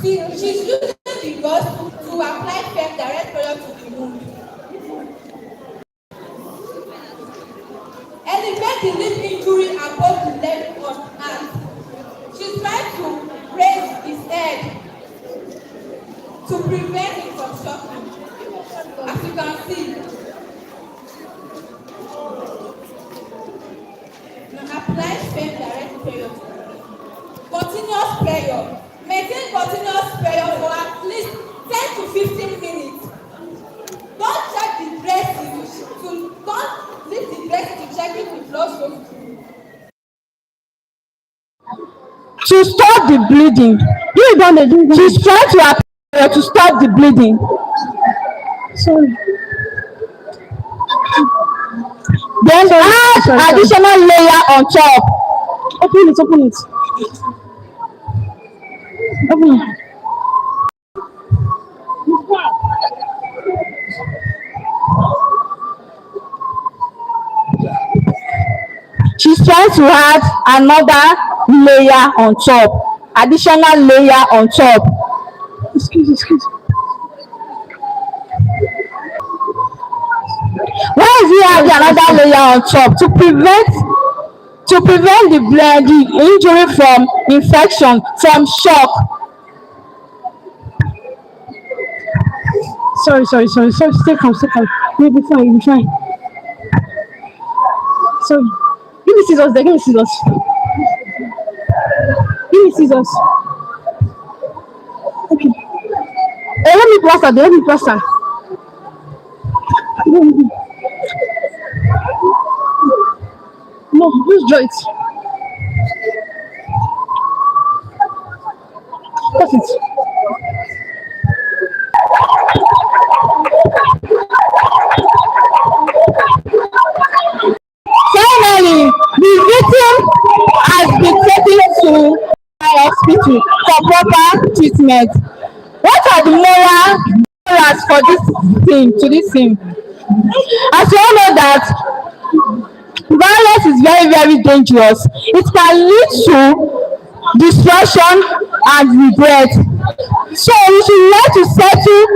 She's using the gauze to apply firm direct pressure to the wound. Elevate the limb injury and both the leg on hand. She's trying to raise his head to prevent him from shocking. As you can see, now apply firm direct pressure. Continuous prayer. Maintain continuous prayer for at least 10 to 15 minutes. Don't check the dressing don't leave the dressing to check if the blood flows through. To stop the bleeding. She's trying to apply to stop the bleeding. Sorry. Then add additional layer on top. Open it. Open it. She's trying to add another layer on top, additional layer on top. Excuse. Why is he adding another layer on top? To prevent the injury from infection, from shock. Sorry. Stay calm. You'll be fine. Sorry. Give me scissors there. Give me scissors. Okay. Hey, let me plaster. No, just draw it. Cut it. Finally, the victim has been taken to the hospital for proper treatment. What are the morals for this thing? As you all know that violence is very, very dangerous. It can lead to destruction and regret. So we should learn to settle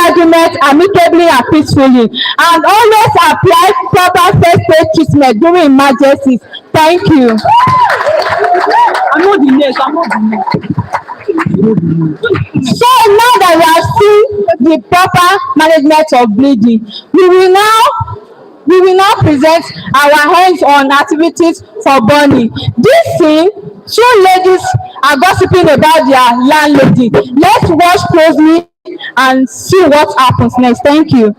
arguments amicably and peacefully, and always apply proper first aid treatment during emergencies. Thank you. I'm not the next. So now that we have seen the proper management of bleeding, we will now present our hands-on activities for burning. This scene, two ladies are gossiping about their landlady. Let's watch closely and see what happens next. Thank you.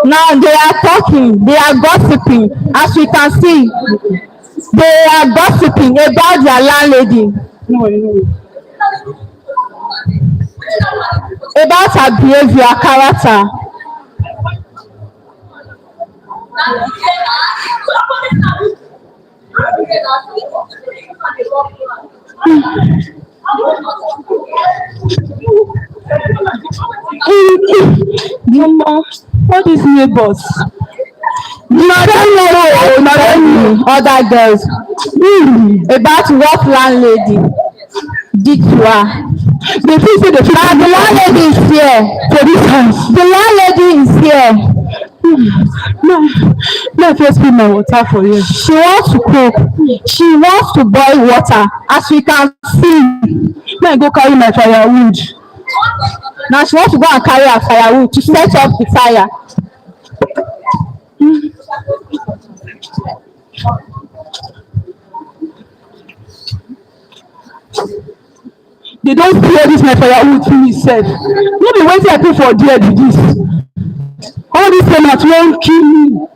Now they are talking, they are gossiping. As we can see, they are gossiping about their landlady. About her behavior, character. What is neighbors? Not other girls. About what landlady did to her. The landlady is here. For this house. The landlady is here. Let us put my water for you. She wants to cook. She wants to boil water. As we can see. Let me go carry my firewood. Now she wants to go and carry her firewood to set up the fire. They don't fear this my firewood to me sef. No be wetin I pay for there be this. All these tenants won't kill me.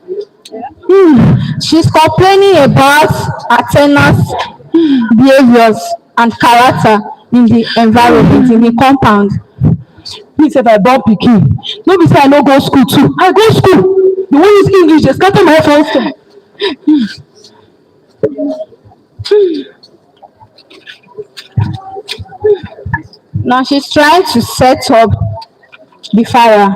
She's complaining about her tenants' behaviors and character in the environment, in the compound. Me sef I born pikin. No be say I no go school too. I go school. The one use English dey scatter my head for hostel. Now she's trying to set up the fire.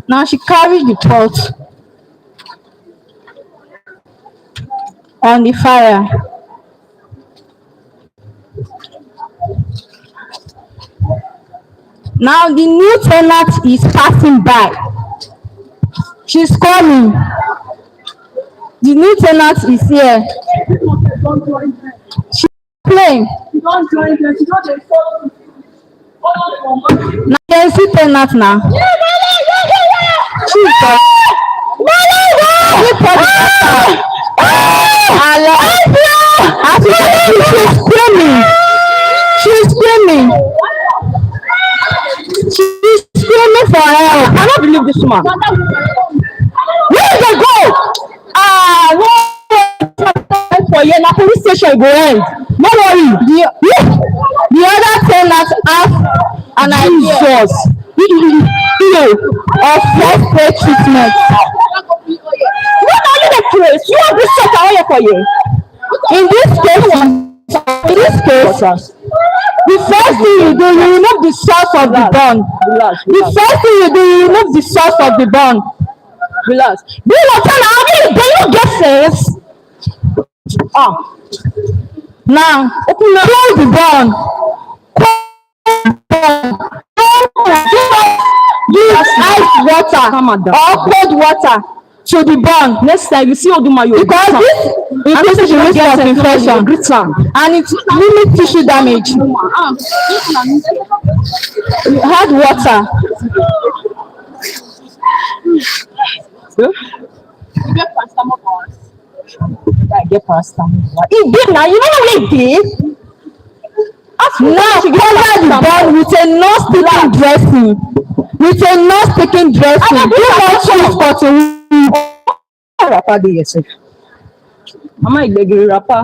Now she carried the pot on the fire. Now the new tenant is passing by. She's coming. The new tenant is here. She's playing. Now you see tenant now. Jesus. She's screaming. She's screaming. She's screaming for help. I cannot believe this woman. Where they go? For you, na police station go end. No worry. The other tenant have an idea of first aid treatment. What are you the place? You have this set away for you. In this case, the first thing you do, you remove the source of the burn. The first thing you do, you remove the source of the burn. Relax. Do you know how you get sense? Now, close the burn. Use ice water or cold water to the burn. Next time you see Odumayo, because this increases the risk of infection and it limits tissue damage. You add water. You get paracetamol. I get paracetamol. It did now. You know what it did? Now cover the burn with a non-sticking dressing. With a non-sticking dressing. Do not use cotton. Wrapper dey yourself. Mama Igbegiri wrapper.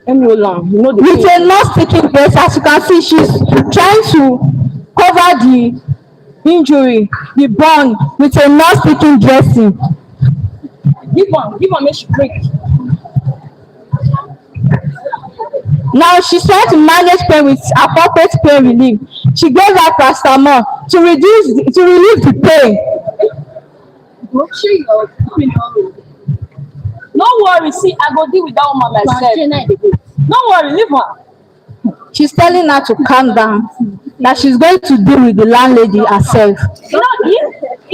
Let me hold on. You know the with a non-sticking dress, as you can see, she's trying to cover the injury, the burn, with a non-sticking dressing. Give on, make she break. Now she's trying to manage pain with appropriate pain relief. She gave her paracetamol to relieve the pain. No worry, see, I go deal with that woman myself. No worry, leave her. She's telling her to calm down. That she's going to deal with the landlady herself. You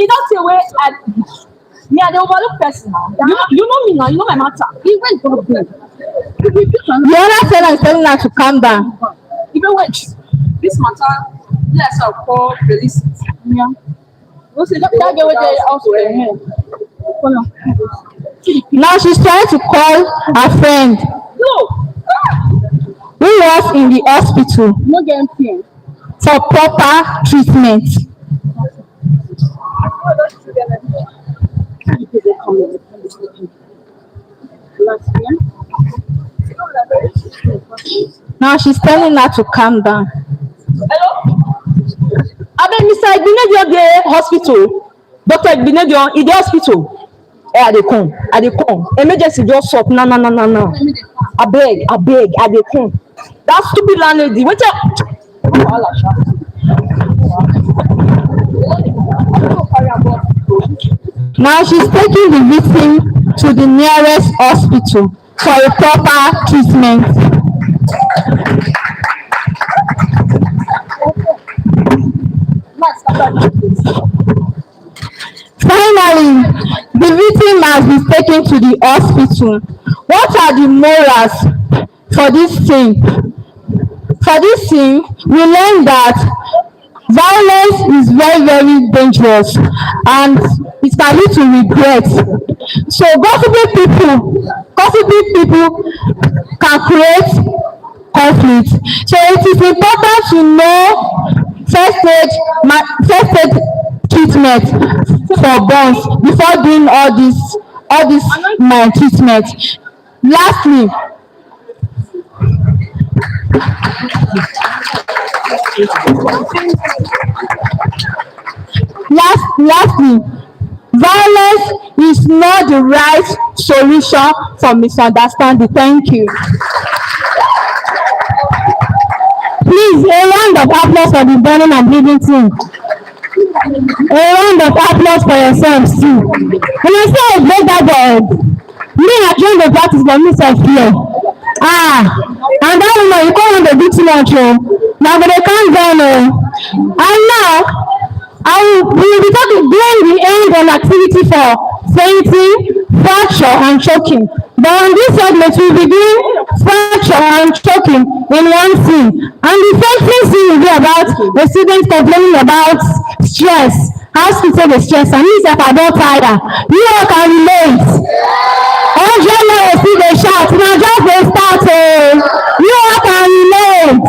don't say where I the overlook person now. You know me now, you know my matter. He went to the other fellow is telling her to calm down. Even when this matter, let's call police. Yeah. Now she's trying to call her friend who was in the hospital for proper treatment. Now she's telling her to calm down. Hello? Abeg, Mr. Igbinedion dey hospital. Dr. Igbinedion, in the hospital. I dey come. Emergency just sup. No. Abeg, I dey come. That stupid landlady, wait up. Now she's taking the victim to the nearest hospital for a proper treatment. Finally, the victim has been taken to the hospital. What are the morals for this thing? For this thing, we learn that violence is very, very dangerous and it can lead to regret. So gossiping people can create conflict. So it is important to know first aid treatment for burns before doing all this treatment. Lastly, Lastly, violence is not the right solution for misunderstanding. Thank you. Please, a round of applause for the burning and bleeding team. A round of applause for yourselves too. When I say I break that bed, me I join the practice for me self here. And that woman you call on the big too much oh. Now but they calm down oh. And now we will be talking during the end on activity for fainting, fracture and choking. But on this segment we will be doing fracture and choking in one scene. And the fainting scene will be about the students complaining about stress. How to take the stress and me sef I don tire. You all can relate. Now see the shout. Now just dey start oh. You all can relate.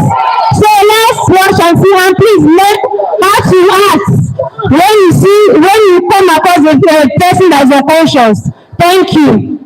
So let's watch and see and please learn how to act when you come across a person that is unconscious. Thank you.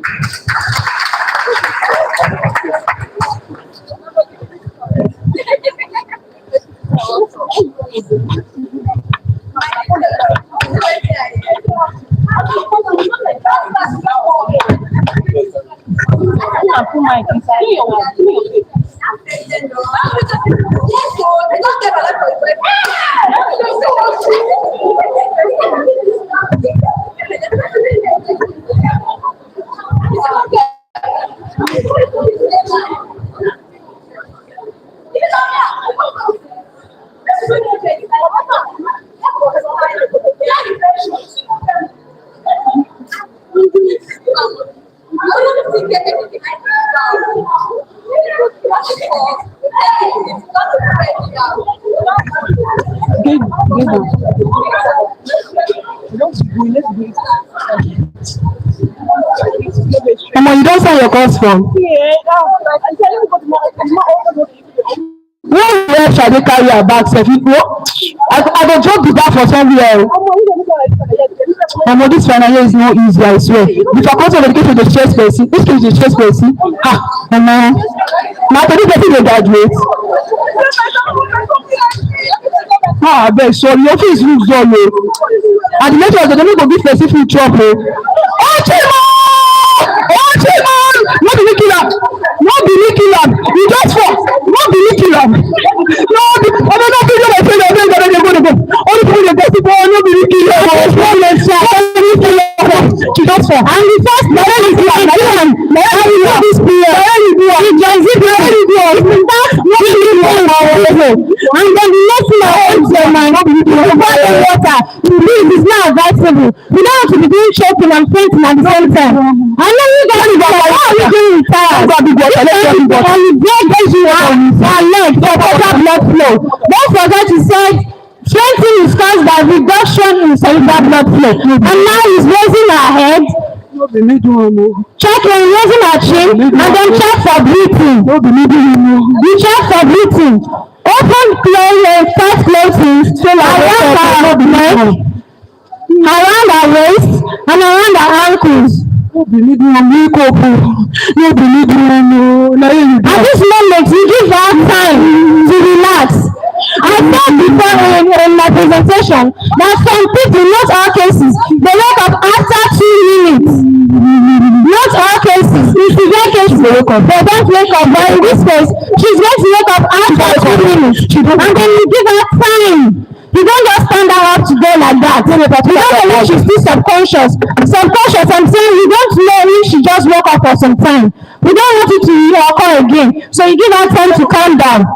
You don't say your course from? Where shall they carry your bag? I go drop the bag for somewhere. This final year is not easy, I swear. If I come to education the stress person, this is the stress person. Now to this person they graduate. I beg, sorry, your face looks dull. And the later they don't go give person food trouble. No be me kill am. No be me kill am. You just fall. No be me kill am. No be. I don't know if you know my friend. I don't know they go. All the people they go to no be me kill am. She just fall. And the first na when you do am. Na when you do this period. Na when you do am. You just do am. No be me kill am. And then the next thing I want to say na no be me kill am. Water. Please, it's not advisable. We don't have to be doing choking and fainting at the same time. I know you guys are doing it fast. And the blood goes you our leg for better blood flow. Don't forget to say fainting is caused by reduction in cerebral blood flow. And now he's raising her head. Check when raising her chin and then check for breathing. You check for breathing. Open tight clothing around her neck, around her waist, and around her ankles. At this moment, you give her time to relax. I said before in my presentation that some people, not all cases, they wake up after 2 minutes. Not all cases. In severe cases, they don't wake up. But in this case, she's going to wake up after 2 minutes. And then you give her time. You don't just stand her up to go like that. You don't know if she's still subconscious. Subconscious, I'm saying you don't know if she just woke up for some time. We don't want it to occur again. So you give her time to calm down.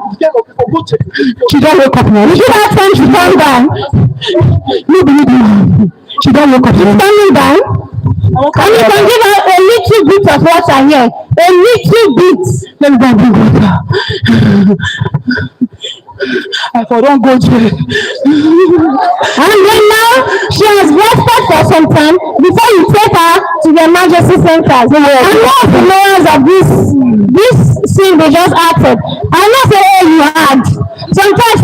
She don't wake up now. You give her time to calm down. No, believe me. She don't wake up. She's standing down. And you can give her a little bit of water here. A little bit. Let me go and bring water. I don't go to it. And then now she has rested for some time before you take her to the emergency centers. And one of the layers of this scene they just acted. I'm not saying you had. Sometimes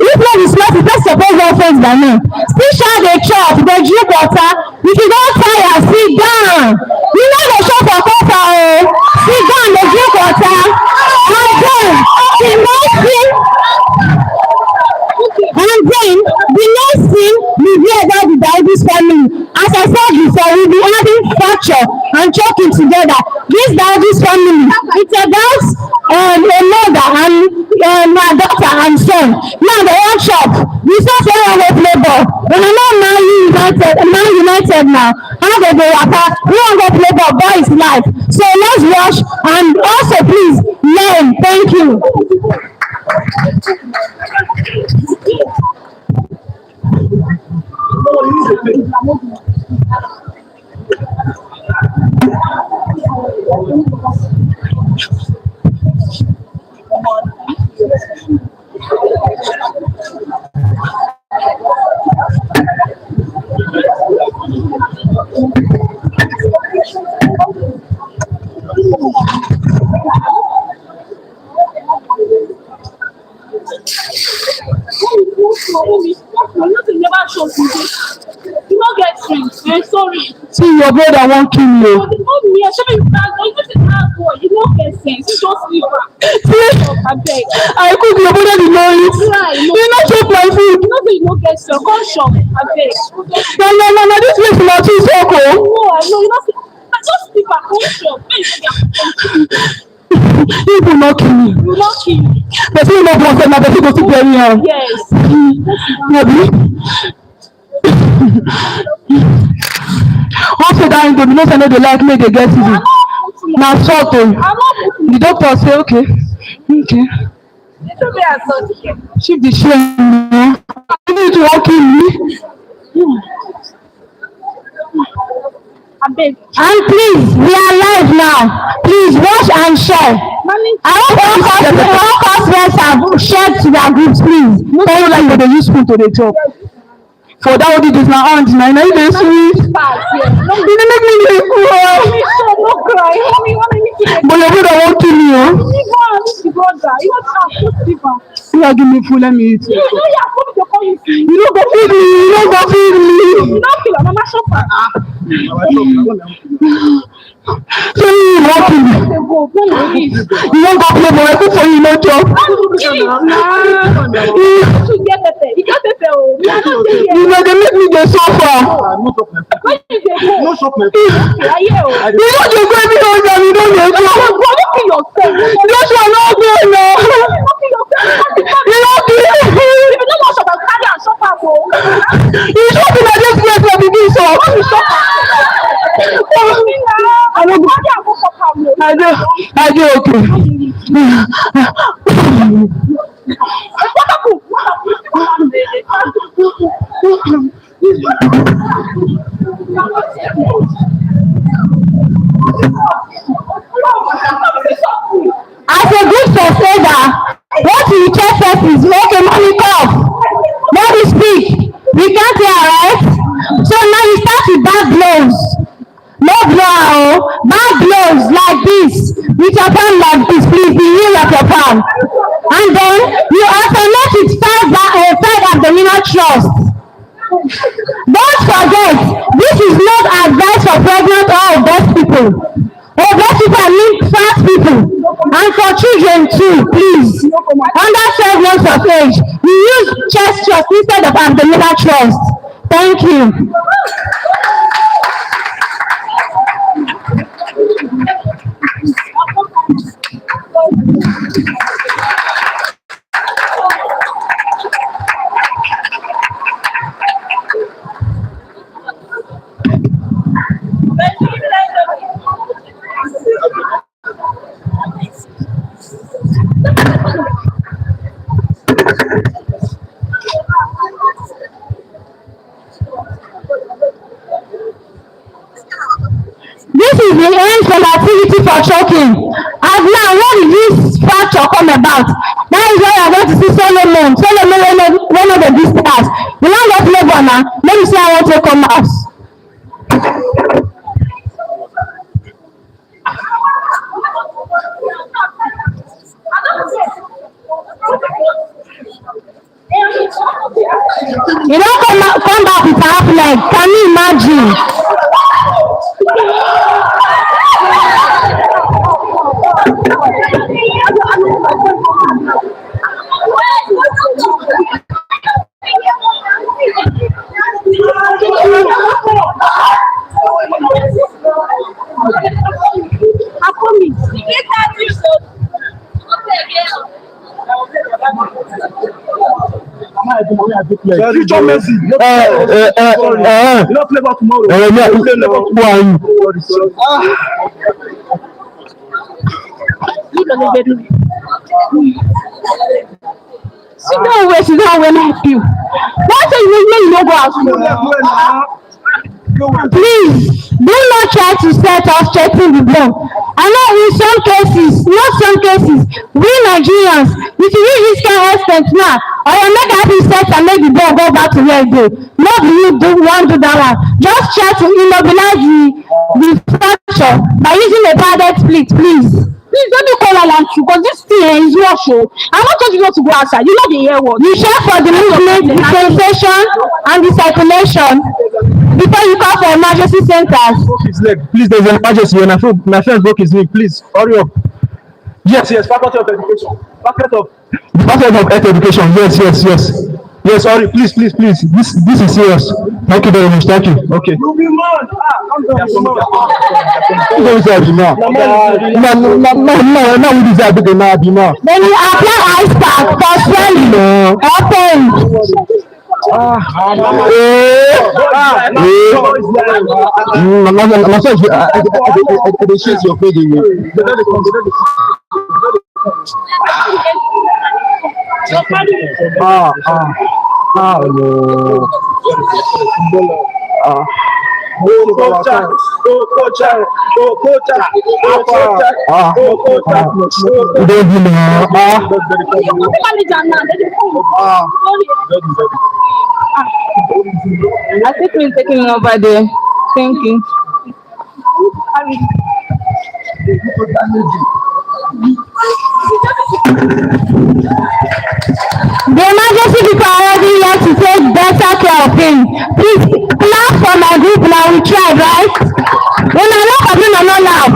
if not the smart, you just suppose one face by me. Still shout they chop, they drink water. If you don't tire, sit down. You know they shop for coffee. Sit down, they drink water. And then the next thing, we hear family. As I said before, we'll be having fracture and choking together. This family, it's about a mother and my daughter and son. Now they want shop. We saw someone go play ball. When I'm not Man United now. How they go apart? We want to play ball. Ball is life. So let's watch and also please learn. Thank you. Never show today. You don't get strength. I'm sorry. See, your brother won't kill you. But it's not me. I should be bad. You just a hard boy. You don't get sense. You just leave her. I beg. I cook your brother the noise. Try. You not chop my food. You know that you don't get strength. Come shop. I beg. No, this place is not too so cool. No, I know. You don't see. I just leave her. Come shop. You will not kill me. You will not kill me. But you know what I'm going to bury him. Yes. Also that indomie, no say no dey like me dey get easy. Na salt o. The doctor say okay. Shift the shame. You need to walk in me. And please, we are live now. Please watch and share. I want us to share to their groups, please. Don't like they use spoon to the chop. For that what it is my aunt, now you dey sweet. You dey make me dey cry. But your brother won't kill me, oh. You are giving me food, let me eat. You don't go feed me. You don't go feed me. So you won't kill me. You won't go play ball. I cook for you, no job. You know they make me dey suffer. No shop my food. You know dey go every house and you don't dey go. This one no go now. You no kill me. You shop in this place for begin shop. I do okay. As a good sustainer, what you check first is okay, money cough. Money speak. We can't hear, right? So now you start with bad blows. No blow, bad blows like this. With your palm like this, please be real of your palm. And then you alternate with five abdominal thrusts. Don't forget, this is not advice for pregnant or obese people. Obese people mean fat people. And for children too, please. Under 12 months of age, you use chest thrust instead of abdominal thrust. Thank you. This is the end for the activity for choking. And now, what did this fracture come about? That is why I'm going to see Solomon. One of the visitors. You now get labor now. Let me see how I want to come out. You don't come back with half leg. Can you imagine? Future Messi. You not play about tomorrow. Who are you? Sit down where like you. Why say you no go out? Please do not try to set us checking the ball. I know in some cases, not some cases, we Nigerians, if you reach this kind of extent now, or you make happy set and make the ball go back to where it go. Not you do that one. Just try to immobilize the structure by using a padded split, please. Please don't do call alarm too, because this thing is your show. I'm not told you not to go outside. You know the air word. You check for the movement, the sensation, and the circulation before you call for emergency centers. His leg. Please, there's an emergency. When my friend broke his leg, please hurry up. Yes, Faculty of Education. Department of Health Education. Yes, sorry, please. This is serious. Thank you very much. Thank you. Okay. You be mad. Go inside now. No, we deserve to be mad now. Then you apply ice pack for swelling or pain. I shake your page in you. I think we're taking over there. Thank you. The emergency people are already here to take better care of him. Please clap for my group now. We tried, right? When I look at him, I'm not loud.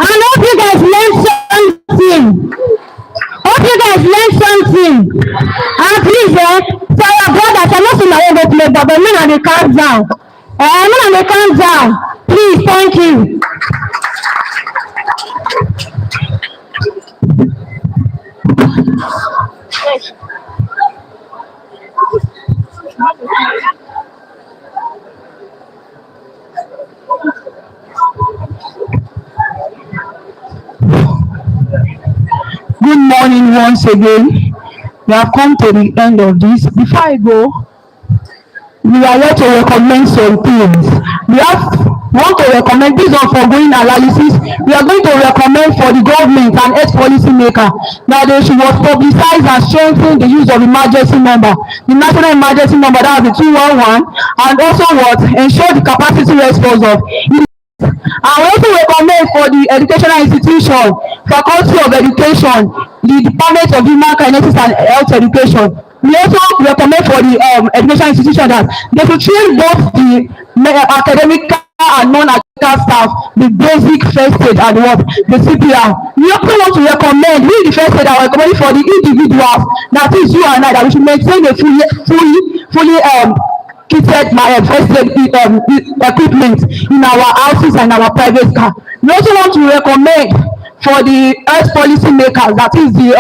I hope you guys learned something. And please, for your brothers, I'm not saying I won't go play, but men are they calm down. Please, thank you. Good morning once again. We have come to the end of this. Before I go, we are here to recommend some things. We want to recommend based on foregoing analysis. We are going to recommend for the government and health policy maker that they should publicize and strengthen the use of emergency number, the national emergency number, that is the 211, and also ensure the capacity response of. I also recommend for the educational institution, Faculty of Education, the Department of Human Kinetics and Health Education. We also recommend for the educational institution that they should train both the academic and non-academic staff the basic first aid and the CPR. We also want to recommend the first aid and recommend for the individuals, that is you and I, that we should maintain a fully kitted first aid equipment in our houses and our private car. We also want to recommend for the health policy makers, that is the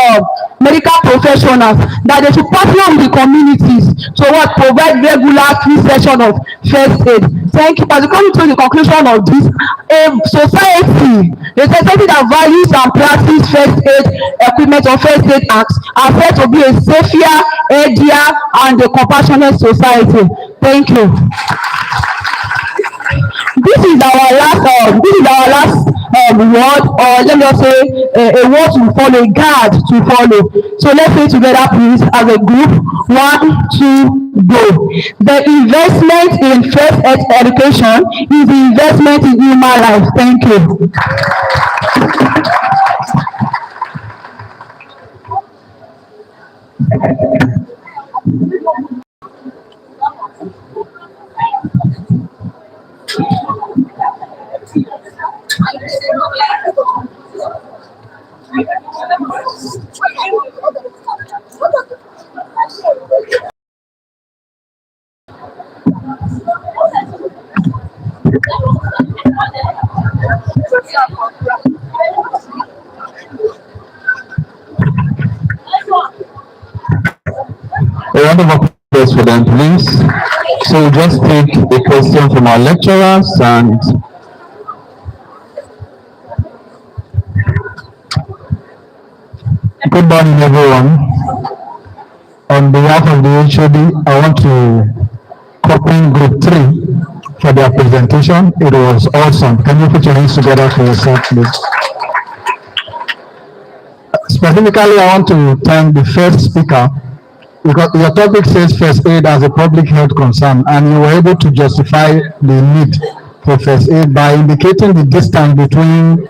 medical professionals, that they should partner with the communities to provide regular free session of first aid. Thank you. As we come to the conclusion of this, a society that values and practices first aid equipment or first aid acts are said to be a safer, healthier, and a compassionate society. Thank you. This is our last word, or let me just say a word to follow, a guard to follow. So let's say together, please, as a group. 1, 2, go. The investment in first education is the investment in human life. Thank you. A round of applause for them, please. So we'll just take a question from our lecturers and good morning, everyone. On behalf of the HOD, I want to compliment Group 3 for their presentation. It was awesome. Can you put your hands together for yourself, please? Specifically, I want to thank the first speaker because your topic says first aid as a public health concern, and you were able to justify the need for first aid by indicating the distance between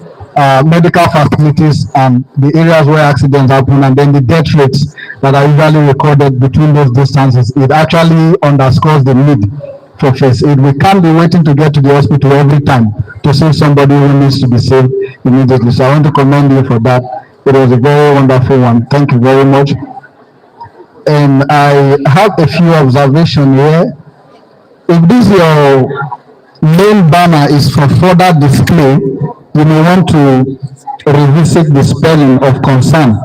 medical facilities and the areas where accidents happen, and then the death rates that are usually recorded between those distances. It actually underscores the need for first aid. We can't be waiting to get to the hospital every time to save somebody who needs to be saved immediately. So I want to commend you for that. It was a very wonderful one. Thank you very much. And I have a few observations here. If this your main banner is for further display, you may want to revisit the spelling of concern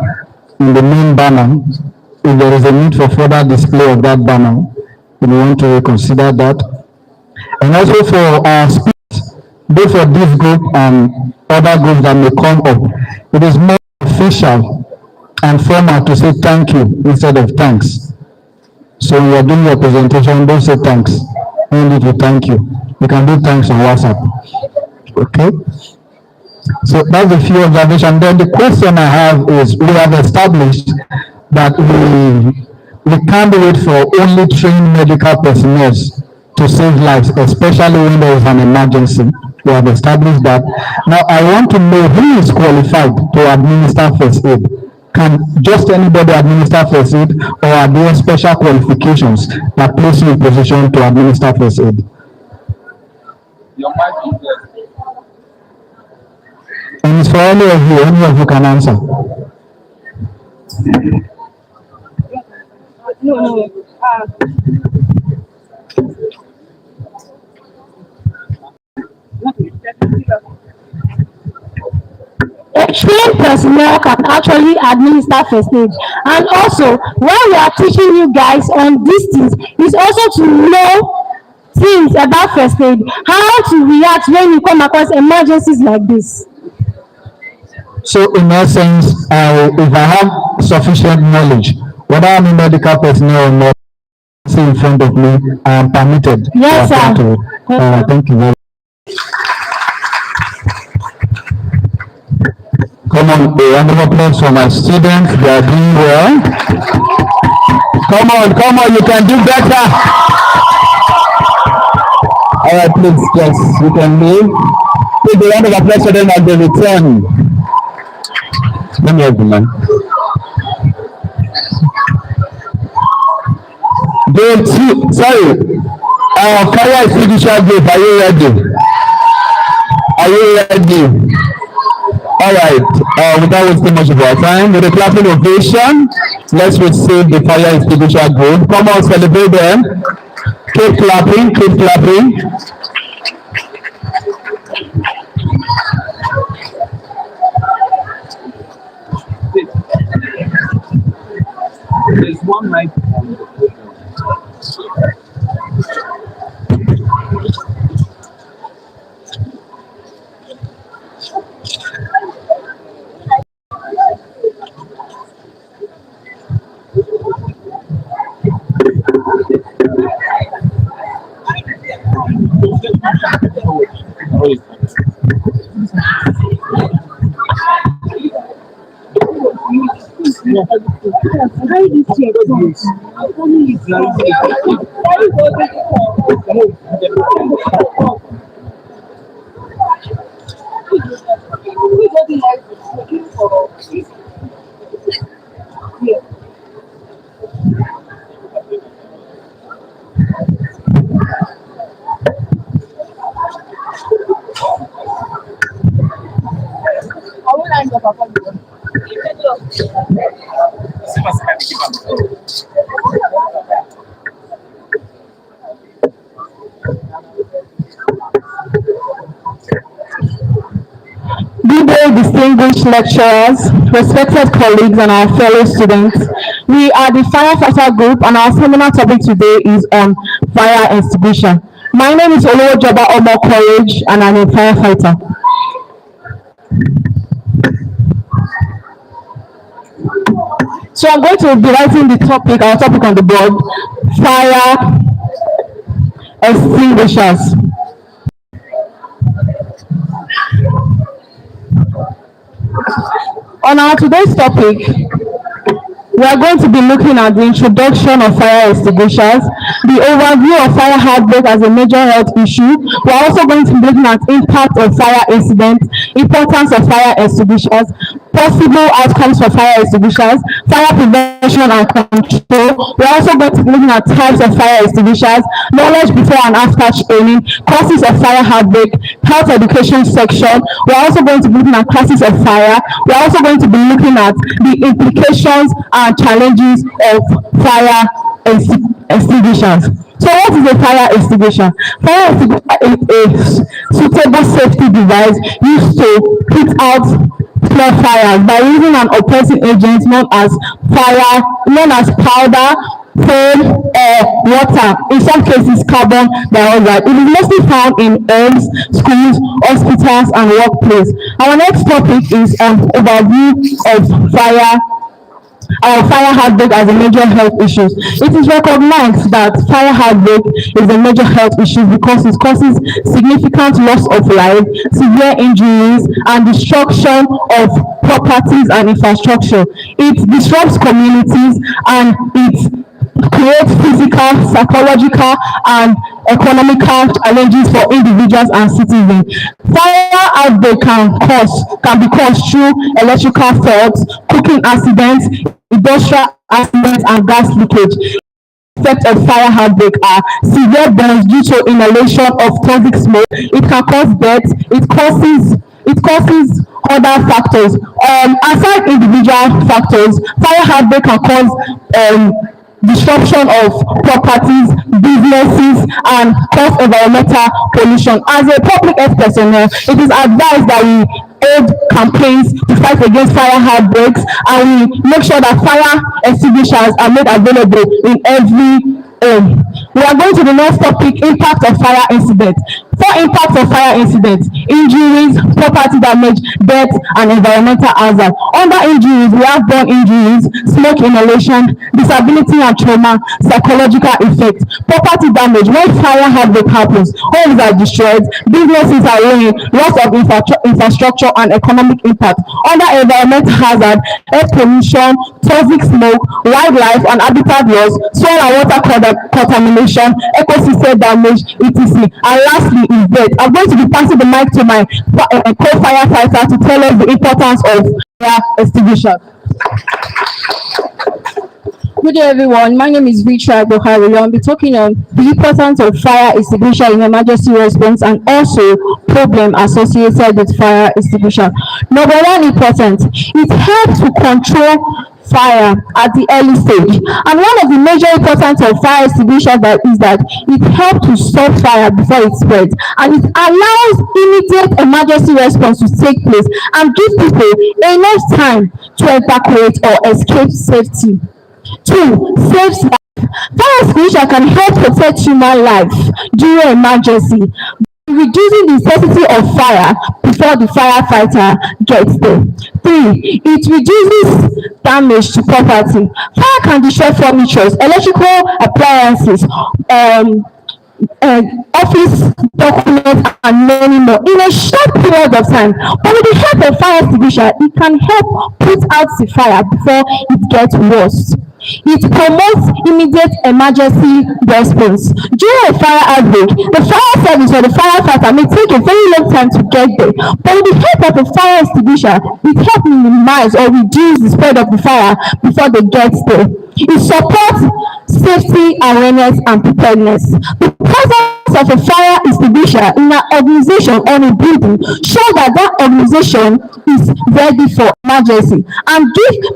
in the main banner. If there is a need for further display of that banner, you may want to reconsider that. And also for our speakers, both for this group and other groups that may come up, it is more official and formal to say thank you instead of thanks. So when you are doing your presentation, don't say thanks, only to thank you. You can do thanks on WhatsApp. Okay? So that's a few observations. Then the question I have is, we have established that we can't wait for only trained medical personnel to save lives, especially when there is an emergency. We have established that. Now I want to know who is qualified to administer first aid. Can just anybody administer first aid, or are there special qualifications that place you in position to administer first aid? Your mic is there. And it's for any of you can answer. No. A trained personnel can actually administer first aid. And also, while we are teaching you guys on these things, is also to know things about first aid, how to react when you come across emergencies like this. So in essence, if I have sufficient knowledge, whether I'm a medical personnel or not, see in front of me, I am permitted. Yes, sir. Thank you very much. Come on, a round of applause for my students. They are doing well. Come on, you can do better. All right, please, yes, you can leave. Take a round of applause for them as they return. Let me help you, man. Our fire extinguisher group, are you ready? Are you ready? All right, without wasting much of our time, with a clapping ovation, let's receive the fire extinguisher group. Come on, celebrate them. Keep clapping, keep clapping. There's one mic on the podium. Good day, distinguished lecturers, respected colleagues, and our fellow students. We are the firefighter group, and our seminar topic today is on fire extinguisher. My name is Olowojoba Omo Courage, and I'm a firefighter. So I'm going to be writing our topic on the board, fire extinguishers. On our today's topic, we are going to be looking at the introduction of fire extinguishers, the overview of fire outbreak as a major health issue. We are also going to be looking at impact of fire incidents, importance of fire extinguishers, possible outcomes for fire extinguishers, fire prevention and control. We are also going to be looking at types of fire extinguishers, knowledge before and after training, causes of fire outbreak, health education section. We are also going to be looking at classes of fire. We are also going to be looking at the implications and challenges of fire extinguishers. So what is a fire extinguisher? Fire extinguisher is a suitable safety device used to put out small fires by using an operating agent known as powder, foam, or water, in some cases carbon dioxide. It is mostly found in homes, schools, hospitals, and workplaces. Our next topic is an overview of fire outbreak as a major health issue. It is recognized that fire outbreak is a major health issue because it causes significant loss of life, severe injuries, and destruction of properties and infrastructure. It disrupts communities and it creates physical, psychological, and economical challenges for individuals and citizens. Fire outbreak can be caused through electrical faults, cooking accidents, industrial accidents, and gas leakage. Effects of fire outbreak are severe burns due to inhalation of toxic smoke. It can cause death. It causes other factors. Aside individual factors, fire outbreak can cause disruption of properties, businesses, and cause environmental pollution. As a public health personnel, it is advised that we hold campaigns to fight against fire outbreaks, and we make sure that fire extinguishers are made available in every home. We are going to the next topic, impact of fire incidents. For impact of fire incidents, injuries, property damage, death, and environmental hazard. Under injuries, we have burn injuries, smoke inhalation, disability and trauma, psychological effects. Property damage, when fire outbreak happens, homes are destroyed, businesses are ruined, loss of infrastructure and economic impact. Under environmental hazard, air pollution, toxic smoke, wildlife and habitat loss, soil and water contamination, ecosystem damage, etc. And lastly is death. I'm going to be passing the mic to my co-firefighter to tell us the importance of fire extinguisher. Good day, everyone. My name is Ritra Bohari. I'll be talking on the importance of fire extinguisher in emergency response and also problem associated with fire extinguisher. Number one, important. It helps to control fire at the early stage, and one of the major importance of fire extinguisher is that it helps to stop fire before it spreads, and it allows immediate emergency response to take place and give people enough time to evacuate or escape safety. Two, saves life. Fire extinguisher can help protect human life during emergency, reducing the necessity of fire before the firefighter gets there. Three, it reduces damage to property. Fire can destroy furniture, electrical appliances, office documents, and many more in a short period of time. But with the help of fire extinguisher, it can help put out the fire before it gets worse. It promotes immediate emergency response. During a fire outbreak, the fire service or the firefighter may take a very long time to get there, but with the help of a fire extinguisher, it helps minimize or reduce the spread of the fire before they get there. It supports safety awareness and preparedness. The presence of a fire extinguisher in an organization or a building shows that that organization is ready for emergency and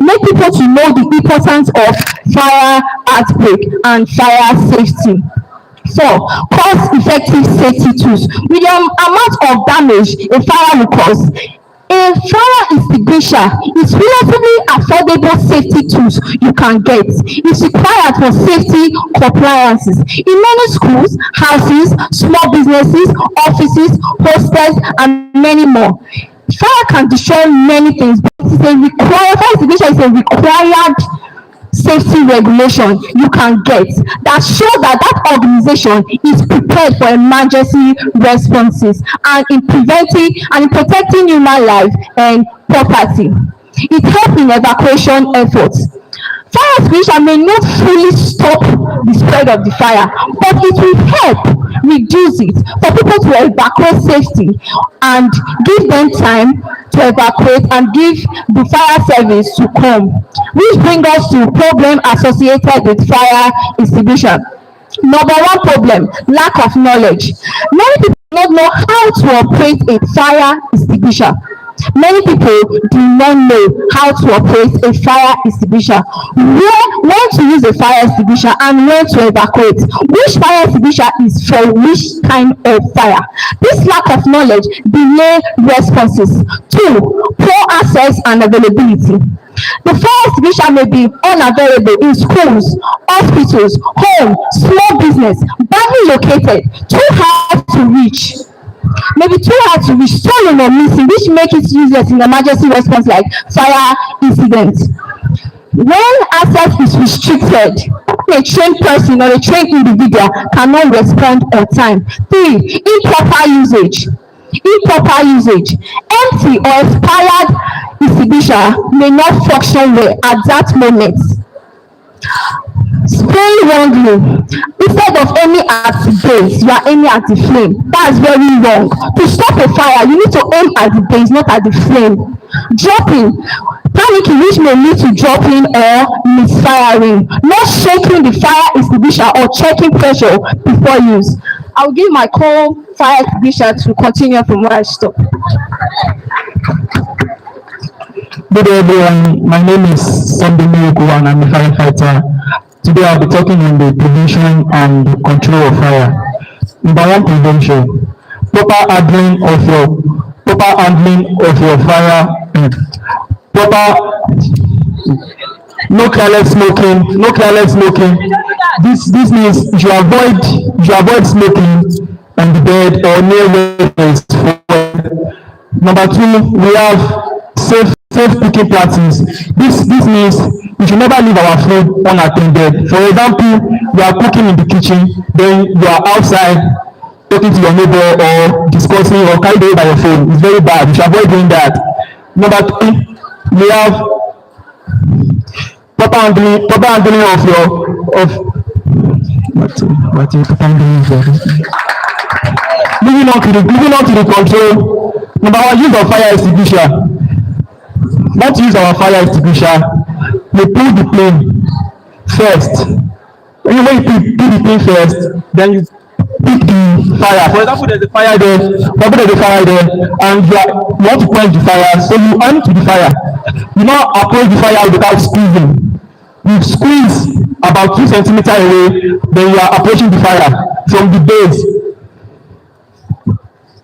make people to know the importance of fire outbreak and fire safety. So, cost-effective safety tools. With the amount of damage a fire will cause, A fire extinguisher is relatively affordable safety tools you can get. It's required for safety compliances in many schools, houses, small businesses, offices, hostels, and many more. Fire can destroy many things, but it is a required fire extinguisher is a required safety regulation you can get that shows that organization is prepared for emergency responses and in protecting human life and property. It helps in evacuation efforts. Fire extinguisher may not fully stop the spread of the fire, but it will help reduce it for people to evacuate safely and give them time to evacuate and give the fire service to come. Which brings us to problem associated with fire extinguisher. Number one problem, lack of knowledge. Many people do not know how to operate a fire extinguisher. Many people do not know how to operate a fire extinguisher, when to use a fire extinguisher and when to evacuate, which fire extinguisher is for which kind of fire. This lack of knowledge delay responses. Two, poor access and availability. The fire extinguisher may be unavailable in schools, hospitals, homes, small business, badly located, too hard to reach. Maybe too hard to reach, stolen or missing, which make it useless in emergency response like fire incidents. When access is restricted, a trained person or a trained individual cannot respond on time. Three, improper usage. Empty or expired extinguisher may not function well at that moment. Spraying wrongly. Instead of aiming at the base, you are aiming at the flame. That's very wrong. To stop a fire, you need to aim at the base, not at the flame. Dropping. Panicking, which may lead to dropping or misfiring. Not shaking the fire extinguisher or checking pressure before use. I'll give my fire extinguisher to continue from where I stop. Good day, everyone. My name is Sunday Miracle and I'm a firefighter. Today I'll be talking on the prevention and control of fire. Number one, prevention. Proper handling of your fire. No careless smoking. This means you avoid smoking on the bed or near where there is fire. Number two, we have safe cooking practice. This means we should never leave our food unattended. For example, you are cooking in the kitchen, then you are outside talking to your neighbor or discussing or carried away by your phone. It's very bad. You should avoid doing that. Number three, we have proper handling moving on to the control. Number one, use of fire extinguisher. Not use our fire extinguisher. We pull the plane first. When you pull the plane first, then you pick the fire. For example, there's a fire there, and you want to quench the fire, so you aim to the fire. You now approach the fire without squeezing. You squeeze about 2 centimeters away, then you are approaching the fire from the base.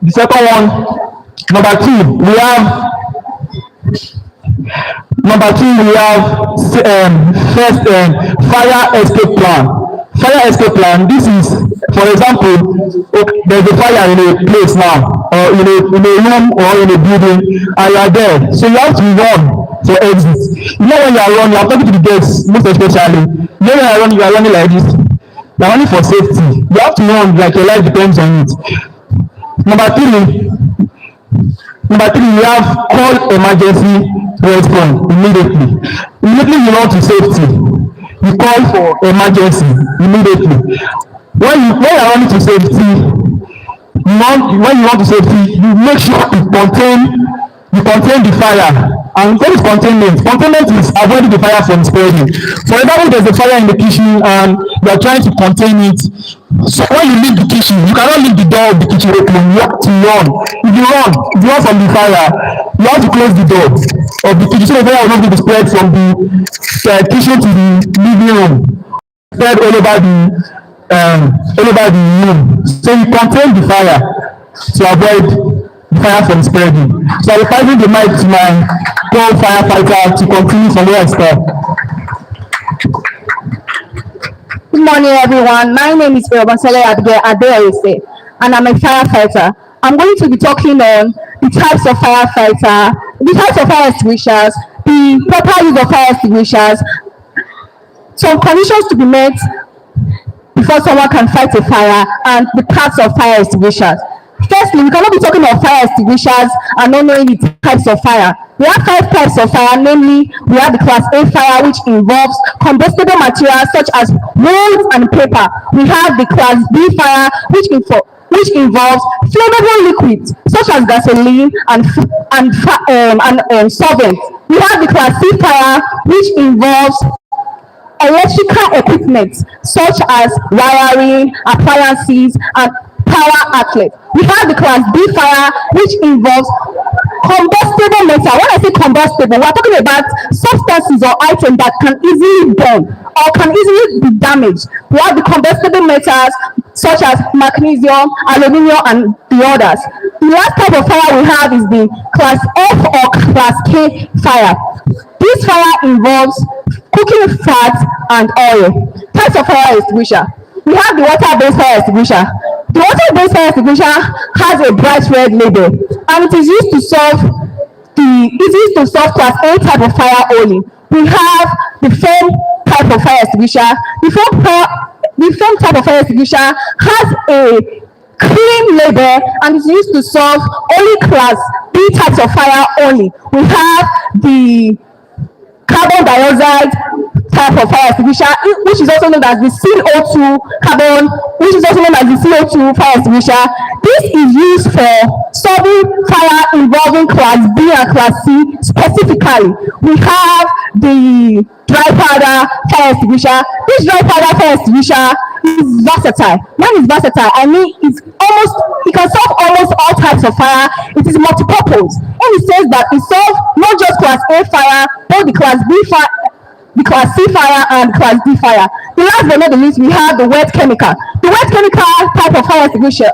The second one, number two, we have first fire escape plan. Fire escape plan. This is, for example, there's a fire in a place now, or in a room or in a building, and you are there. So you have to run for exit. You know when you are running, I'm talking to the guests most especially. You know when you are running like this. You are running for safety. You have to run like your life depends on it. Number three, we have call emergency response immediately. Immediately you run to safety. You call for emergency immediately. When you are running to safety, you make sure you contain the fire. And what is containment? Containment is avoiding the fire from spreading. For example, there's a fire in the kitchen and you are trying to contain it. So when you leave the kitchen, you cannot leave the door of the kitchen open. You have to run. If you run from the fire, you have to close the door of the kitchen so the fire will not be spread from the kitchen to the living room, spread all over the room. So you contain the fire to avoid the fire from spreading. So I will passing the mic to my co-firefighter to continue from where I start. Good morning, everyone. My name is Obasele Adeoyese, and I'm a firefighter. I'm going to be talking on the types of firefighter, the types of fire extinguishers, the proper use of fire extinguishers, some conditions to be met before someone can fight a fire, and the types of fire extinguishers. Firstly, we cannot be talking of fire extinguishers and not knowing the types of fire. We have 5 types of fire, namely, we have the class A fire, which involves combustible materials such as wood and paper. We have the class B fire, which involves flammable liquids such as gasoline and solvents. We have the class C fire, which involves electrical equipment such as wiring, appliances, and power outlets. We have the class B fire, which involves combustible matter. When I say combustible, we're talking about substances or items that can easily burn or can easily be damaged. We have the combustible metals such as magnesium, aluminium, and the others. The last type of fire we have is the class F or class K fire. This fire involves cooking fat and oil. Types of fire extinguisher. We have the water-based fire extinguisher. The water-based fire extinguisher has a bright red label, and it is used to solve class A type of fire only. We have the foam type of fire extinguisher. The foam type of fire extinguisher has a cream label and is used to solve only class B types of fire only. We have the carbon dioxide type of fire extinguisher, which is also known as the CO2 fire extinguisher. This is used for solving fire involving class B and class C specifically. We have the dry powder fire extinguisher. This dry powder fire extinguisher is versatile. When it's versatile, I mean it can solve almost all types of fire. It is multi-purpose. And it says that it solves not just class A fire, but the class B fire, the class C fire, and class D fire. The last but not the least, we have the wet chemical. The wet chemical type of fire extinguisher,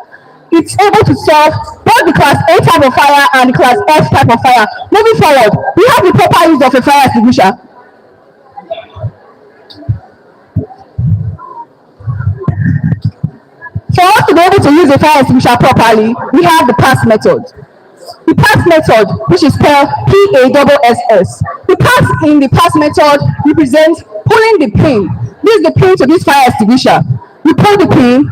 it's able to solve both the class A type of fire and the class F type of fire. Moving forward, we have the proper use of a fire extinguisher. For us to be able to use a fire extinguisher properly, we have the PASS method. The PASS method, which is spelled PASS. The PASS in the PASS method represents pulling the pin. This is the pin to this fire extinguisher. You pull the pin.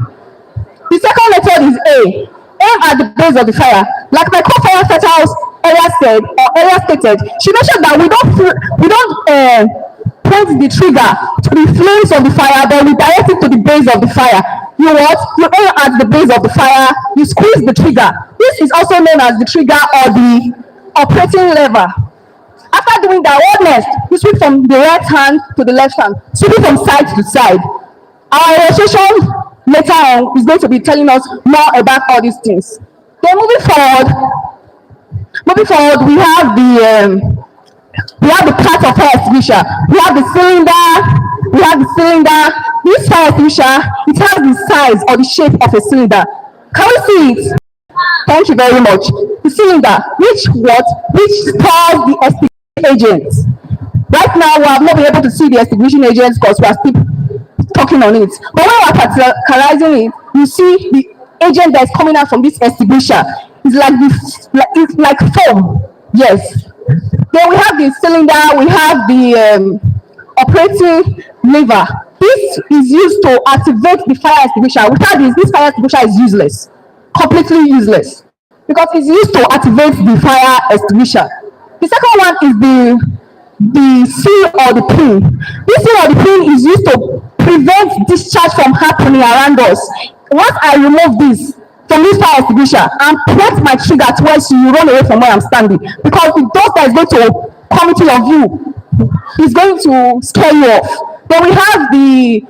The second method is A. Aim at the base of the fire. Like my co-firefighter earlier stated, she mentioned that we don't point the trigger to the flames of the fire, but we direct it to the base of the fire. You aim at the base of the fire, you squeeze the trigger. This is also known as the trigger or the operating lever. After doing that, what next? You sweep from the right hand to the left hand, sweeping from side to side. Our illustration later on is going to be telling us more about all these things. Then moving forward, we have the part of fire extinguisher. We have the cylinder. This fire extinguisher, it has the size or the shape of a cylinder. Can we see it? Thank you very much. The cylinder, which stores the extinguishing agents. Right now, we have not been able to see the extinguishing agents because we are still talking on it. But when we are characterizing it, you see the agent that is coming out from this extinguisher. It's like foam. Yes. Then we have the cylinder. We have the operating lever. This is used to activate the fire extinguisher. Without this fire extinguisher is useless, completely useless, because it's used to activate the fire extinguisher. The second one is the seal or the pin. This seal or the pin is used to prevent discharge from happening around us. Once I remove this from this fire extinguisher and point my trigger towards you, you run away from where I'm standing, because the dust that is going to come into your view is going to scare you off. Then we have the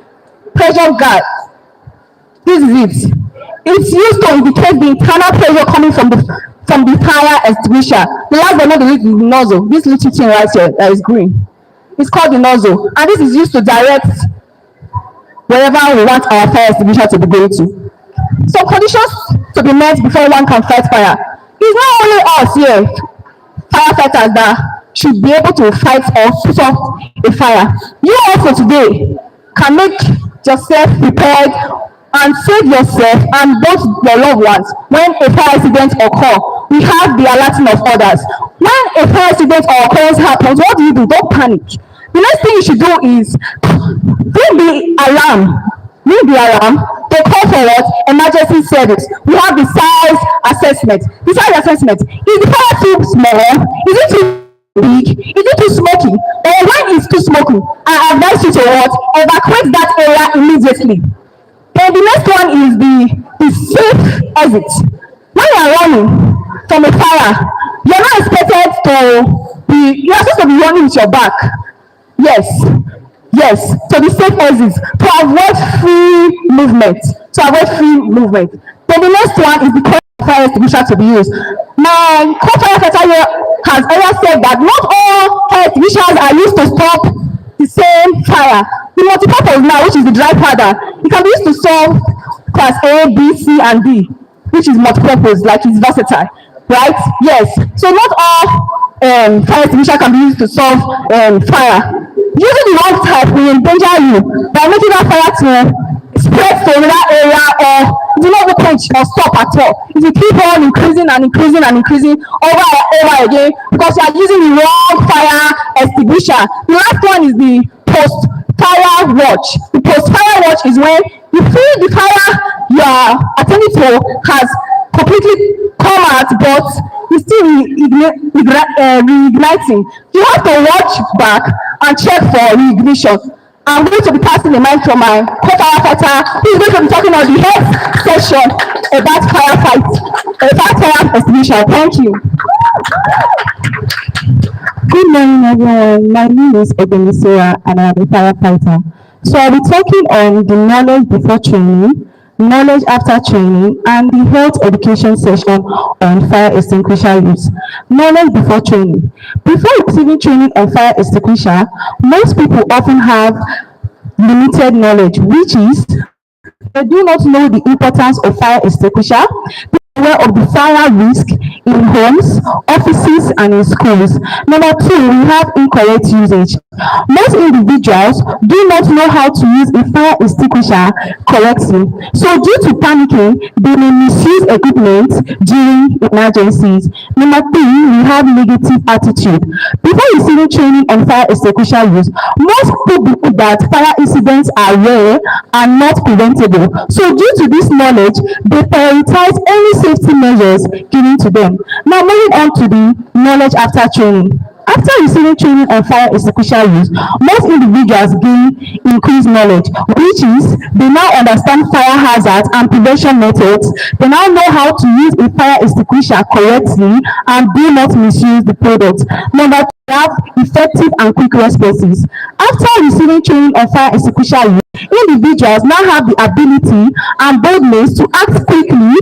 pressure guard. This is it. It's used to indicate the internal pressure coming from the fire extinguisher. The last but not the least is the nozzle. This little thing right here that is green. It's called the nozzle, and this is used to direct wherever we want our fire extinguisher to be going to. So conditions to be met before one can fight fire. It's not only us here, firefighters, that should be able to fight or put out a fire. You also today can make yourself prepared and save yourself and both your loved ones when a fire incident occur. We have the alerting of others. When a fire incident or occurrence happens, what do? Don't panic. The next thing you should do is ring the alarm. Ring the alarm to call for what? Emergency service. We have the size assessment. The size assessment. Is the fire too small? Is it too big? Is it too smoky? Or when it's too smoky, I advise you to what? Evacuate that area immediately. Then the next one is the safe exit. When you are running from a fire, you are not expected to be, you are supposed to be running with your back. Yes, yes, to the safe exit, to avoid free movement, Then the next one is the current fire extinguisher to be used. My co-firefighter here has earlier said that not all fire extinguishers are used to stop the same fire. The multi-purpose now, which is the dry powder, it can be used to solve class A, B, C, and D, which is multi-purpose, like it's versatile, right? Yes. So not all fire extinguisher can be used to solve fire. Using the wrong type will endanger you by making that fire to spread to another area, or do not quench or stop at all. If you keep on increasing and increasing and increasing over and over again because you are using the wrong fire extinguisher. The last one is the post-fire watch. The post-fire watch is when you feel the fire you are attending to has completely come out, but it's still reigniting. You have to watch back and check for reignition. I'm going to be passing the mic to my co-firefighter, who is going to be talking on the health session about fire extinguisher. Thank you. Good morning, everyone. My name is Ebenisora, and I am a firefighter. So I'll be talking on the knowledge before training, knowledge after training, and the health education session on fire extinguisher use. Knowledge before training. Before receiving training on fire extinguisher, most people often have limited knowledge, which is they do not know the importance of fire extinguisher, aware of the fire risk in homes, offices, and in schools. Number two, we have incorrect usage. Most individuals do not know how to use a fire extinguisher correctly. So due to panicking, they may misuse equipment during emergencies. Number three, we have negative attitude. Before receiving training on fire extinguisher use, most people believe that fire incidents are rare and not preventable. So due to this knowledge, they prioritize any safety measures given to them. Now moving on to the knowledge after training. After receiving training on fire extinguisher use, most individuals gain increased knowledge, which is they now understand fire hazards and prevention methods. They now know how to use a fire extinguisher correctly and do not misuse the product. Number two, have effective and quick responses. After receiving training on fire extinguisher use, individuals now have the ability and boldness to act quickly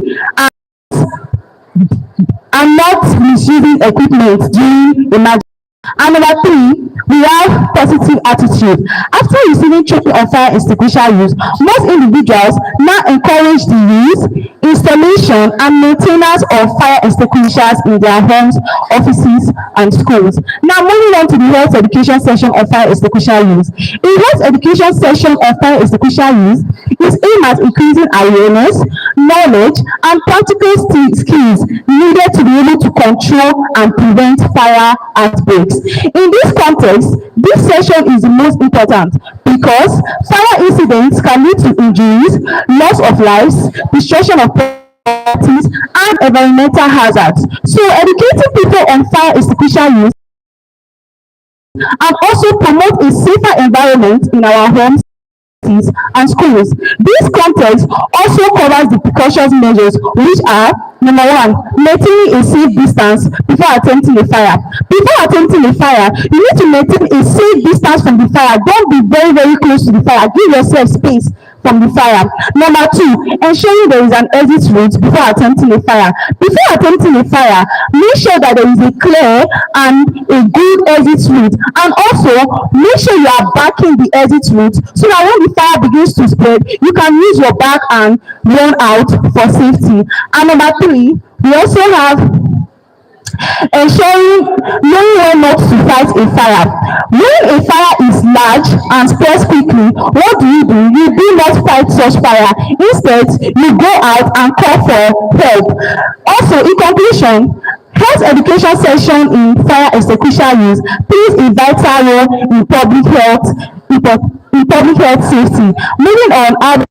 and not misusing equipment during emergency. And number three, we have positive attitude. After receiving training on fire extinguisher use, most individuals now encourage the use, installation, and maintenance of fire extinguishers in their homes, offices, and schools. Now moving on to the health education session on fire extinguisher use. A health education session on fire extinguisher use is aimed at increasing awareness, knowledge, and practical skills needed to be able to control and prevent fire outbreaks. In this context, this session is the most important because fire incidents can lead to injuries, loss of lives, destruction of properties, and environmental hazards. So educating people on fire extinguisher use and also promote a safer environment in our homes and schools. This context also covers the precautions measures, which are number one, maintaining a safe distance before attempting a fire. Before attempting a fire, you need to maintain a safe distance from the fire. Don't be very, very close to the fire. Give yourself space from the fire. Number two, ensuring there is an exit route before attempting a fire. Before attempting a fire, make sure that there is a clear and a good exit route, and also make sure you are backing the exit route so that when the fire begins to spread, you can use your back and run out for safety. And number three, we also have Ensuring knowing when not to fight a fire. When a fire is large and spreads quickly, what do? You do not fight such fire. Instead, you go out and call for help. Also, in conclusion, health education session in fire extinguisher use plays a vital role in public health safety. Moving on, how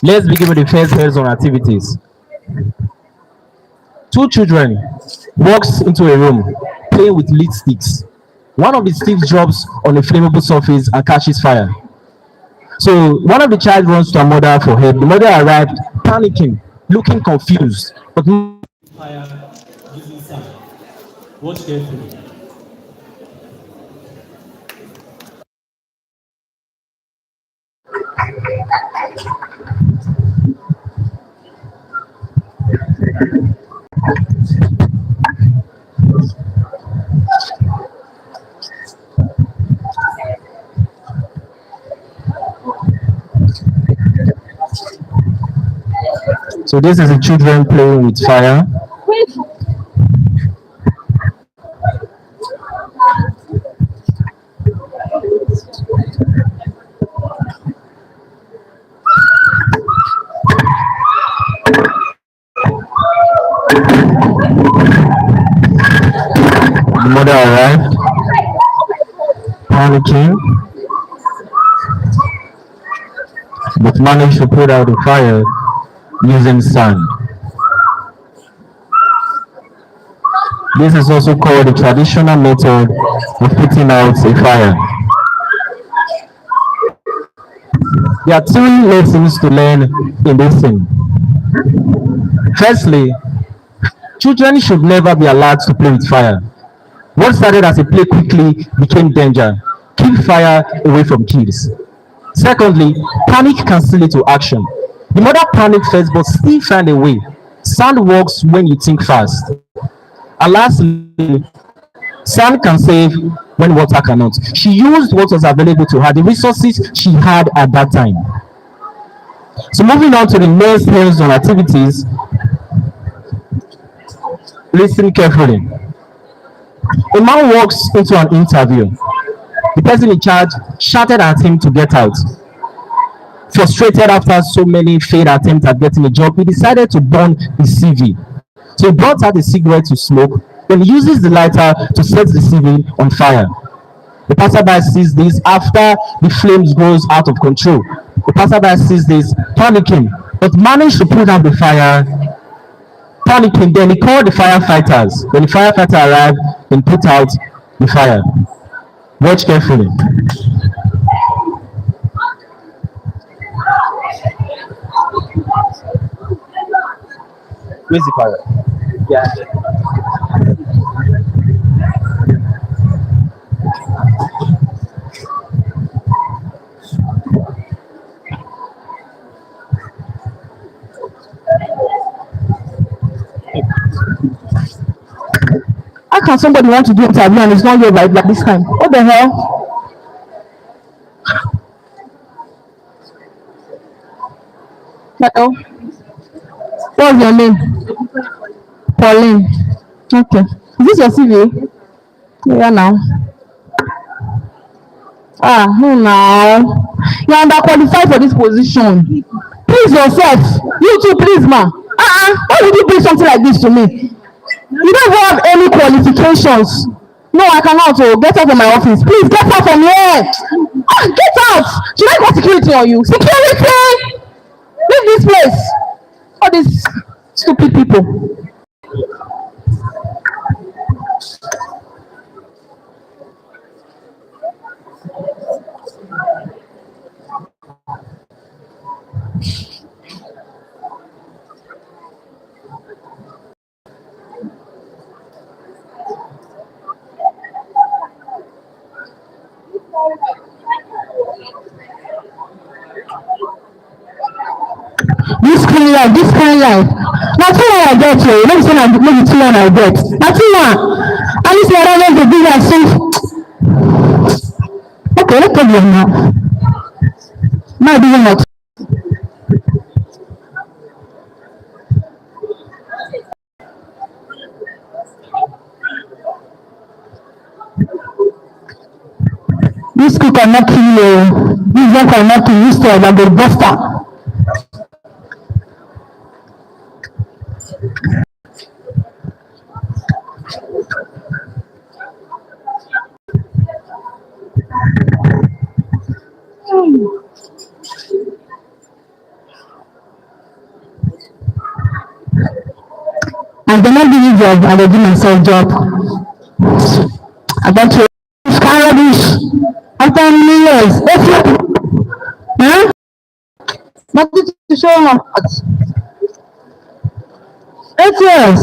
Let's begin with the first hands-on activities. Two children walks into a room playing with lit sticks. One of the sticks drops on a flammable surface and catches fire. So one of the child runs to her mother for help. The mother arrived, panicking, looking confused. But fire using sand. Watch carefully. so this is the children playing with fire. The mother arrived, panicking, but managed to put out the fire using sand. This is also called the traditional method of putting out a fire. There are two lessons to learn in this thing. Firstly, children should never be allowed to play with fire. What started as a play quickly became danger. Keep fire away from kids. Secondly, panic can still lead to action. The mother panicked first but still found a way. Sand works when you think fast. And lastly, sand can save when water cannot. She used what was available to her, the resources she had at that time. So moving on to the next hands-on activities, listen carefully. A man walks into an interview. The person in charge shouted at him to get out. Frustrated after so many failed attempts at getting a job, he decided to burn his CV. So he brought out a cigarette to smoke, then he uses the lighter to set the CV on fire. The passerby sees this after the flames goes out of control. The passerby sees this, panicking, but managed to put out the fire. Panicking, then he called the firefighters. When the firefighter arrived and put out the fire. Watch carefully. Where's the fire? Yeah. How can somebody want to do interview and it's not here by this time? What the hell? Hello? What's your name? Pauline. Okay. Is this your CV? Yeah, now. No, now. You're underqualified for this position. Please yourself. You too, please, ma. Why would you bring something like this to me? You don't even have any qualifications. No, I cannot. Oh, get out of my office. Please get out from here. Get out. Should I call security on you? Security! Leave this place. All these stupid people. This kind life. Now, two one I get here. Let me say, maybe two one I get. Now, two one. At least I don't know the big and safe. Okay, no problem now. My big one. This cook cannot kill you. This one cannot kill you. This one cannot kill you. Buster. I cannot give you job, I will give myself job. I got to rubbish after many years. Huh? Nothing to show off. 8 years.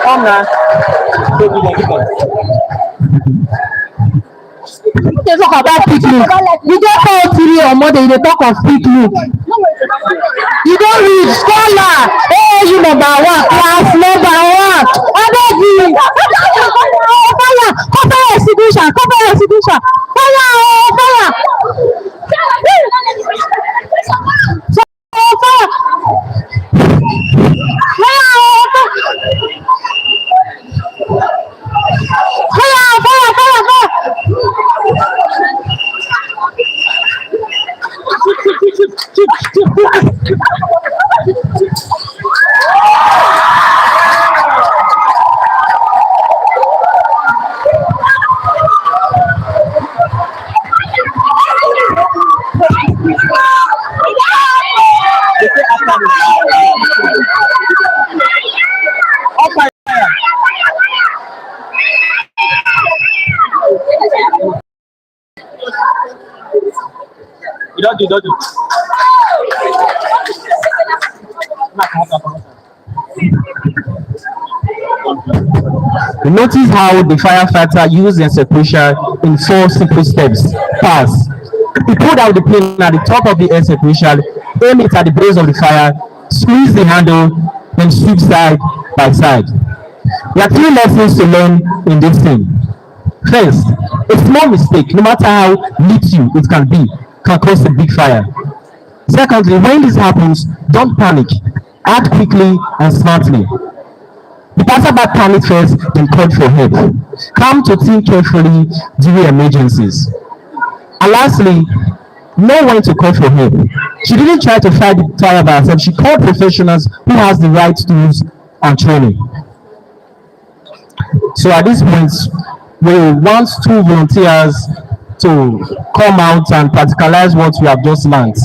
Come now. They talk about picnic. You don't call 3 or more than they talk of picnic. You don't read scholar. Hey, you number 1, class number 1. I beg you. Fire, cover your exhibition, cover your exhibition. Fire, fire. Fire. You don't do. Notice how the firefighter used the extinguisher in 4 simple steps. Pass. He pulled out the pin at the top of the extinguisher, aim it at the base of the fire, squeeze the handle, then sweep side by side. There are 3 lessons to learn in this thing. First, a small mistake, no matter how little it can be, can cause a big fire. Secondly, when this happens, don't panic. Act quickly and smartly. The passerby panicked first, then called for help. Come to think carefully during emergencies. And lastly, know when to call for help. She didn't try to fight the fire by herself. She called professionals who has the right tools and training. So at this point, we want 2 volunteers to come out and practicalize what we have just learned.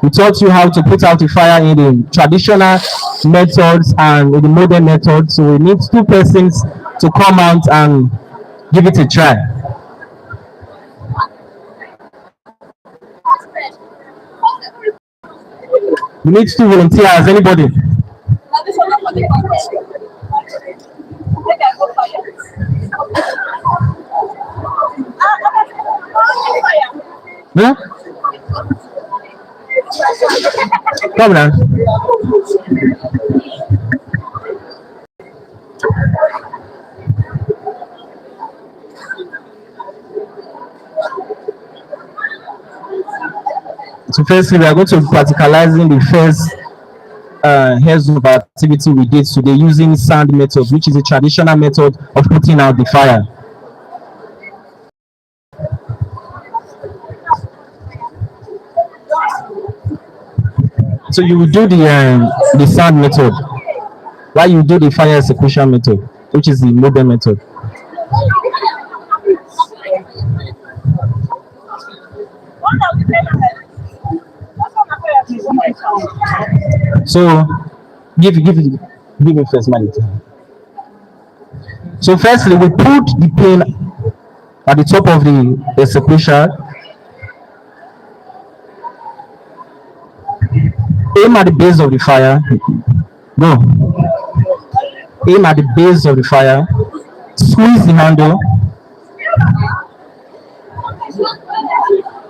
We taught you how to put out a fire in the traditional methods and in the modern methods. So we need 2 persons to come out and give it a try. We need 2 volunteers. Anybody? Huh? Come now. So firstly, we are going to be practicalizing the first heads of activity we did today using sand method, which is a traditional method of putting out the fire. So you will do the sand method while you do the fire execution method, which is the modern method. So give me first money. So firstly, we put the pin at the top of the execution. Aim at the base of the fire. Go. Aim at the base of the fire. Squeeze the handle.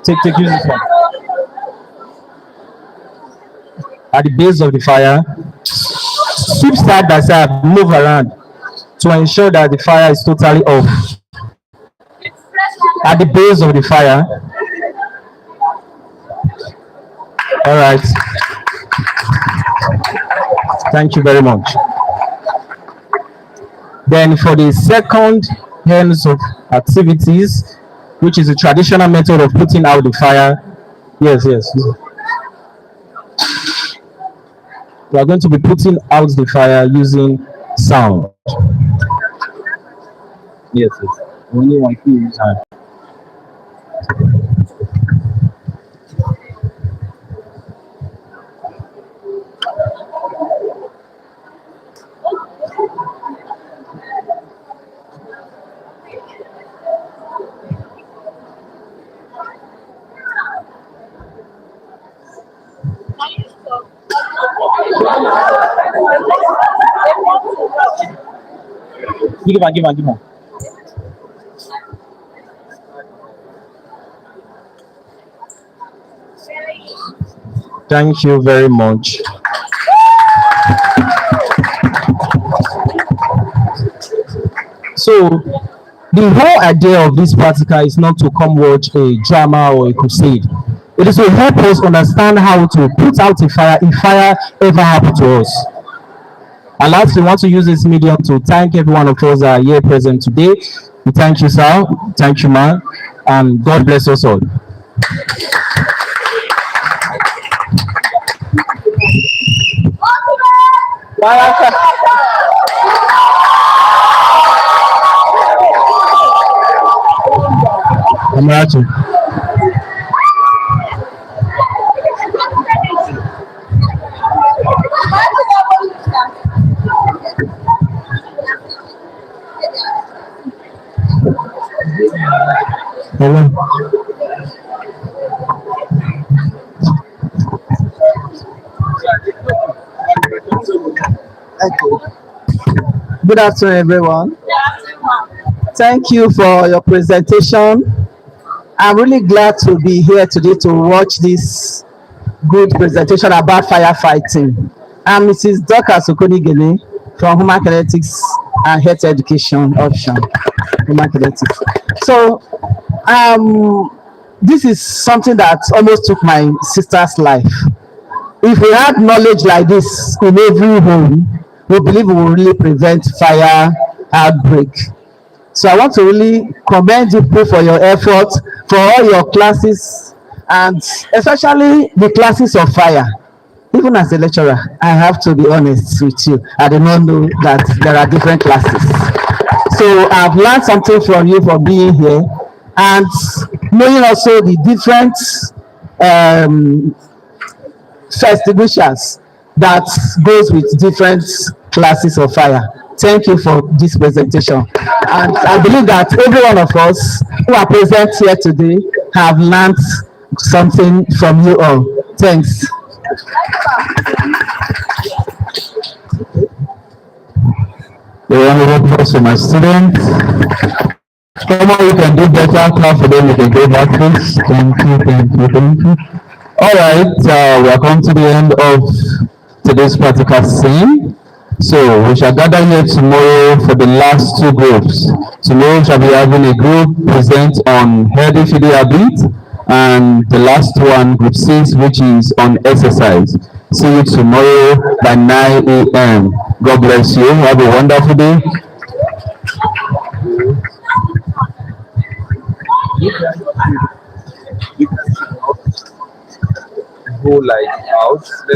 Use this one. at the base of the fire. Sweep side by side, move around to ensure that the fire is totally off. At the base of the fire. All right. Thank you very much. Then for the second hands of activities, which is a traditional method of putting out the fire. Yes. We are going to be putting out the fire using sound. Yes. Only one key is hand. Give on. Thank you very much. So, the whole idea of this practical is not to come watch a drama or a crusade. It is to help us understand how to put out a fire if fire ever happened to us. And lastly, we want to use this medium to thank every one of us that are here present today. We thank you, sir. Thank you, man. And God bless us all. Amarachi. Hello. Good afternoon, everyone. Thank you for your presentation. I'm really glad to be here today to watch this good presentation about firefighting. I'm Mrs. Dorcas Okonigele from Human Kinetics and Health Education option. Human Kinetics. So, this is something that almost took my sister's life. If we had knowledge like this in every home, we believe we will really prevent fire outbreak. So I want to really commend you for your effort, for all your classes, and especially the classes of fire. Even as a lecturer, I have to be honest with you. I did not know that there are different classes. So I've learned something from you for being here, and knowing also the different extinguishers that goes with different classes of fire. Thank you for this presentation. And I believe that every one of us who are present here today have learned something from you all. Thanks. The round of applause for my students. Come on, you can do better. Clap for them. You can go back, please. Thank you. All right, we are coming to the end of today's practical scene. So we shall gather here tomorrow for the last two groups. Tomorrow we shall be having a group present on healthy feeding habits, and the last one, group 6, which is on exercise. See you tomorrow by 9 a.m. God bless you. Have a wonderful day. Go like out.